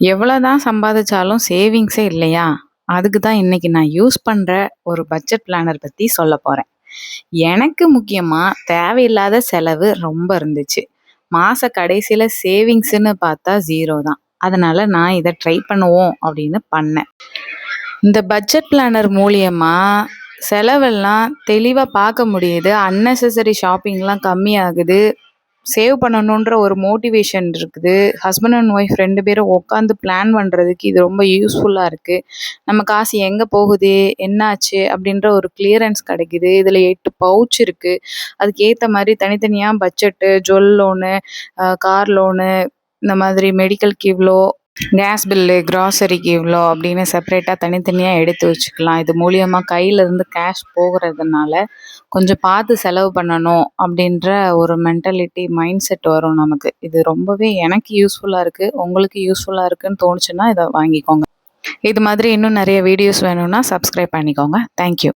எவ்வளோதான் சம்பாதிச்சாலும் சேவிங்ஸே இல்லையா? அதுக்கு தான் இன்னைக்கு நான் யூஸ் பண்ற ஒரு பட்ஜெட் பிளானர் பத்தி சொல்லப் போறேன். எனக்கு முக்கியமா தேவையில்லாத செலவு ரொம்ப இருந்துச்சு. மாச கடைசியில சேவிங்ஸ்ன்னு பார்த்தா 0 தான். அதனால நான் இத ட்ரை பண்ணுவோம் அப்படின்னு பண்ணேன். இந்த பட்ஜெட் பிளானர் மூலியமா செலவெல்லாம் தெளிவா பார்க்க முடியுது. அன்னெசசரி ஷாப்பிங்லாம் கம்மியாகுது. சேவ் பண்ணணுன்ற ஒரு மோட்டிவேஷன் இருக்குது. ஹஸ்பண்ட் அண்ட் ஒய்ஃப் 2 பேரும் உட்காந்து பிளான் பண்றதுக்கு இது ரொம்ப யூஸ்ஃபுல்லா இருக்கு. நம்ம காசு எங்க போகுது? என்னாச்சு? அப்படின்ற ஒரு கிளியரன்ஸ் கிடைக்குது. இதுல 8 பவுச் இருக்கு. அதுக்கு ஏத்த மாரி தனித்தனியா budget, jewel loan, car loan, இந்த மாதிரி மெடிக்கலுக்கு இவ்ளோ, கேஸ் பில்லு, கிராசரிக்கு இவ்ளோ அப்படின்னு செப்பரேட்டா தனித்தனியா எடுத்து வச்சுக்கலாம். இது மூலியமா கையில இருந்து கேஷ் போகுறதுனால, கொஞ்சம் பார்த்து செலவு பண்ணணும் அப்படின்ற ஒரு மென்டாலிட்டி, மைண்ட் செட் வரும் நமக்கு. இது ரொம்பவே எனக்கு யூஸ்ஃபுல்லா இருக்கு. உங்களுக்கு யூஸ்ஃபுல்லா இருக்குன்னு தோணுச்சுன்னா இத வாங்கிக்கோங்க. இது மாதிரி இன்னும் நெறைய வீடியோஸ் வேணும்னா சப்ஸ்கிரைப் பண்ணிக்கோங்க. Thank you.